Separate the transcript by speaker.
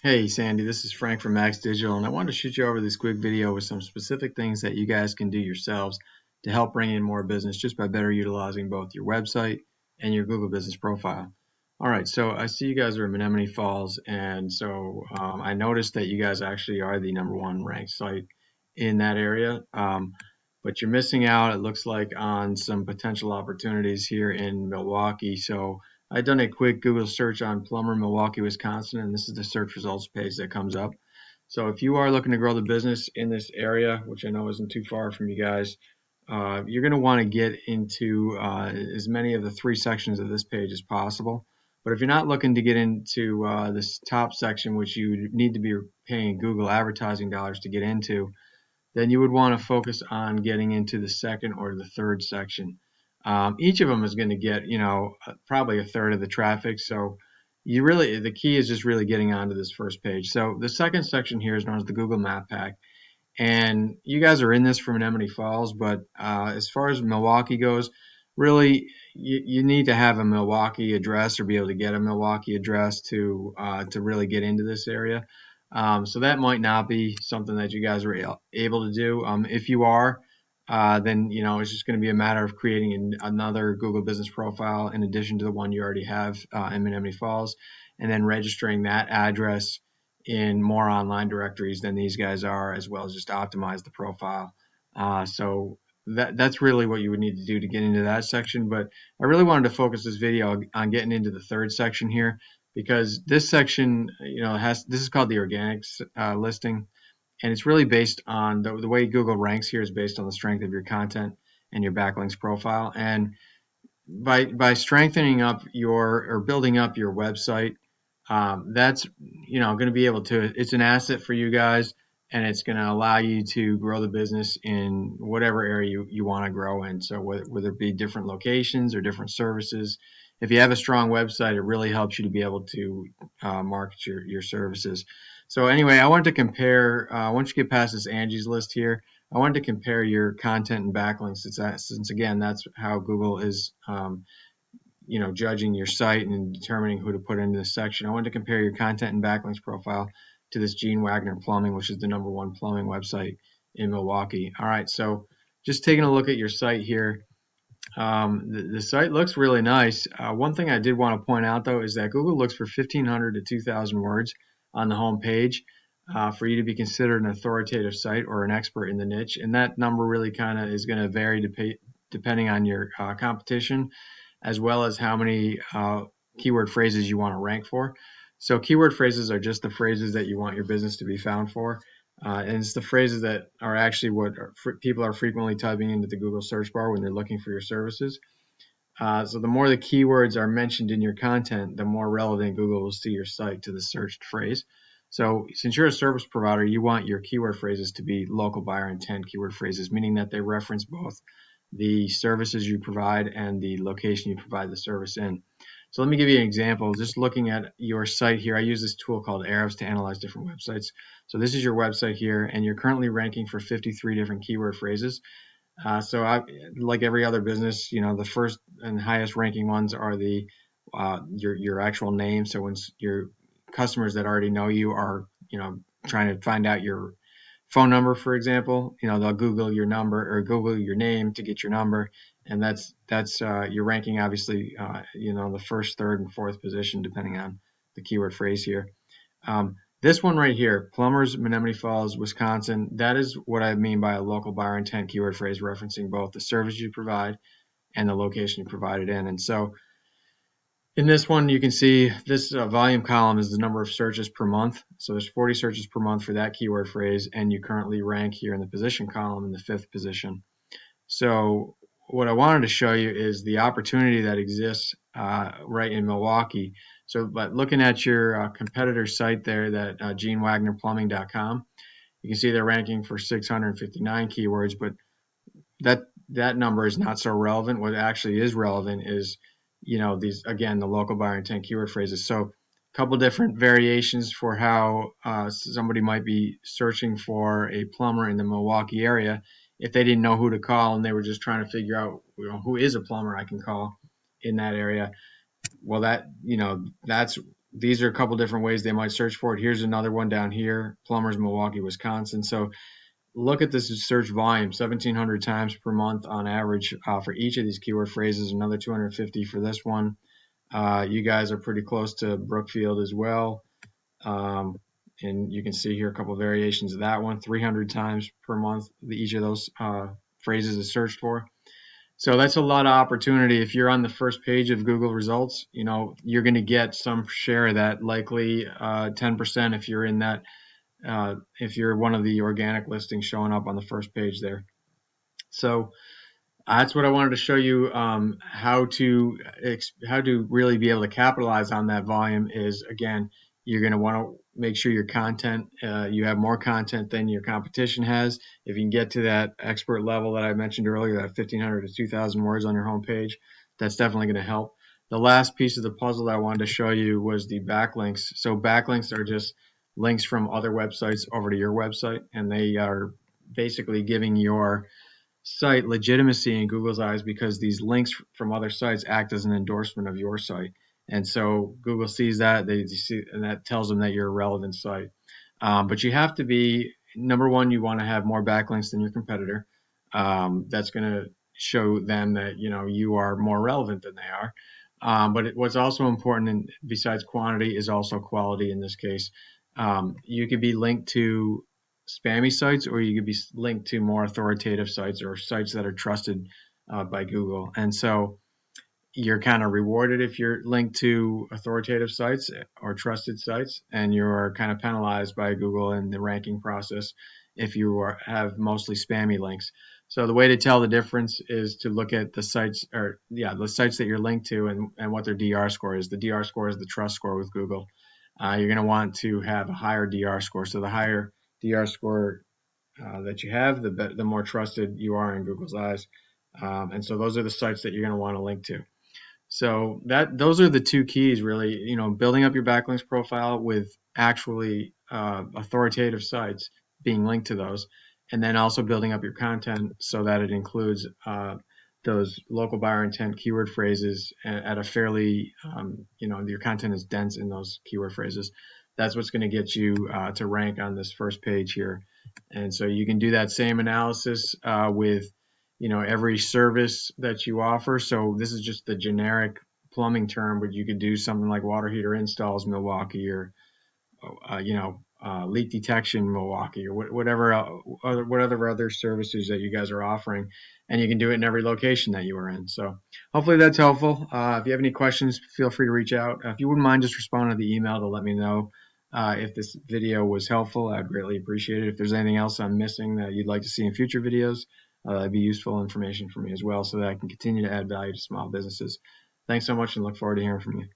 Speaker 1: Hey Sandy, this is Frank from Max Digital, and I wanted to shoot you over this quick video with some specific things that you guys can do yourselves to help bring in more business just by better utilizing both your website and your Google Business Profile. All right, so I see you guys are in Menominee Falls, and so I noticed that you guys actually are the #1 ranked site in that area, but you're missing out, it looks like, on some potential opportunities here in Milwaukee. So I've done a quick Google search on Plumber Milwaukee, Wisconsin, and this is the search results page that comes up. So if you are looking to grow the business in this area, which I know isn't too far from you guys, you're going to want to get into as many of the 3 sections of this page as possible. But if you're not looking to get into this top section, which you need to be paying Google advertising dollars to get into, then you would want to focus on getting into the second or the third section. Each of them is going to get, probably a third of the traffic. So the key is just really getting onto this first page. So the second section here is known as the Google Map Pack. And you guys are in this from Menominee Falls, but as far as Milwaukee goes, really you need to have a Milwaukee address or be able to get a Milwaukee address to really get into this area. So that might not be something that you guys are able to do. If you are, then it's just going to be a matter of creating another Google Business Profile in addition to the one you already have in Menominee Falls, and then registering that address in more online directories than these guys are, as well as just optimize the profile. So that's really what you would need to do to get into that section. But I really wanted to focus this video on getting into the third section here, because this section, this is called the organics listing, and it's really based on the way Google ranks here is based on the strength of your content and your backlinks profile. And by strengthening up or building up your website, that's going to be able to. It's an asset for you guys, and it's going to allow you to grow the business in whatever area you want to grow in. So whether it be different locations or different services, if you have a strong website, it really helps you to be able to market your services. So anyway, I wanted to compare. Once you get past this Angie's List here, I wanted to compare your content and backlinks, since again that's how Google is judging your site and determining who to put into this section. I wanted to compare your content and backlinks profile to this Gene Wagner Plumbing, which is the #1 plumbing website in Milwaukee. All right, so just taking a look at your site here. The site looks really nice. One thing I did want to point out, though, is that Google looks for 1,500 to 2,000 words on the home page for you to be considered an authoritative site or an expert in the niche. And that number really kind of is going to vary depending on your competition, as well as how many keyword phrases you want to rank for. So keyword phrases are just the phrases that you want your business to be found for. And it's the phrases that are actually what people are frequently typing into the Google search bar when they're looking for your services. So the more the keywords are mentioned in your content, the more relevant Google will see your site to the searched phrase. So since you're a service provider, you want your keyword phrases to be local buyer intent keyword phrases, meaning that they reference both the services you provide and the location you provide the service in. So let me give you an example. Just looking at your site here, I use this tool called Arrows to analyze different websites. So this is your website here, and you're currently ranking for 53 different keyword phrases. Like every other business, the first and highest ranking ones are your actual name. So when your customers that already know you are, trying to find out your phone number, for example, they'll Google your number or Google your name to get your number, and that's your ranking, obviously, the first, third, and fourth position depending on the keyword phrase here. This one right here, Plumbers, Menominee Falls, Wisconsin, that is what I mean by a local buyer intent keyword phrase, referencing both the service you provide and the location you provide it in. And so in this one, you can see this volume column is the number of searches per month. So there's 40 searches per month for that keyword phrase, and you currently rank here in the position column in the 5th position. So what I wanted to show you is the opportunity that exists right in Milwaukee. So but looking at your competitor site there, that GeneWagnerPlumbing.com, you can see they're ranking for 659 keywords, but that number is not so relevant. What actually is relevant is these, again, the local buyer intent keyword phrases. So a couple different variations for how somebody might be searching for a plumber in the Milwaukee area if they didn't know who to call and they were just trying to figure out who is a plumber I can call in that area. Well, that's these are a couple different ways they might search for it. Here's another one down here, Plumbers Milwaukee, Wisconsin. So look at this search volume, 1,700 times per month on average for each of these keyword phrases, another 250 for this one. You guys are pretty close to Brookfield as well. And you can see here a couple of variations of that one, 300 times per month, each of those phrases is searched for. So that's a lot of opportunity. If you're on the first page of Google results, you're going to get some share of that, likely 10% if you're in that, if you're one of the organic listings showing up on the first page there. So that's what I wanted to show you. How to really be able to capitalize on that volume is, again, you're going to want to make sure your content, you have more content than your competition has. If you can get to that expert level that I mentioned earlier, that 1,500 to 2,000 words on your homepage, that's definitely going to help. The last piece of the puzzle that I wanted to show you was the backlinks. So backlinks are just links from other websites over to your website, and they are basically giving your site legitimacy in Google's eyes, because these links from other sites act as an endorsement of your site. And so Google sees that, and that tells them that you're a relevant site. But you have to be, number one, you want to have more backlinks than your competitor. That's going to show them that you are more relevant than they are. But what's also important, and besides quantity, is also quality in this case. You could be linked to spammy sites, or you could be linked to more authoritative sites or sites that are trusted by Google. And so you're kind of rewarded if you're linked to authoritative sites or trusted sites, and you're kind of penalized by Google in the ranking process if you have mostly spammy links. So the way to tell the difference is to look at the sites, the sites that you're linked to, and what their DR score is. The DR score is the trust score with Google. You're going to want to have a higher DR score. So the higher DR score that you have, the more trusted you are in Google's eyes. And so those are the sites that you're going to want to link to. So those are the two keys, really. Building up your backlinks profile with actually authoritative sites, being linked to those, and then also building up your content so that it includes those local buyer intent keyword phrases at a fairly, your content is dense in those keyword phrases. That's what's going to get you to rank on this first page here. And so you can do that same analysis with every service that you offer. So this is just the generic plumbing term, but you could do something like water heater installs Milwaukee, or leak detection Milwaukee, or whatever other services that you guys are offering, and you can do it in every location that you are in. So hopefully that's helpful. If you have any questions, feel free to reach out. If you wouldn't mind just responding to the email to let me know if this video was helpful, I'd greatly appreciate it. If there's anything else I'm missing that you'd like to see in future videos, that'd be useful information for me as well, so that I can continue to add value to small businesses. Thanks so much, and look forward to hearing from you.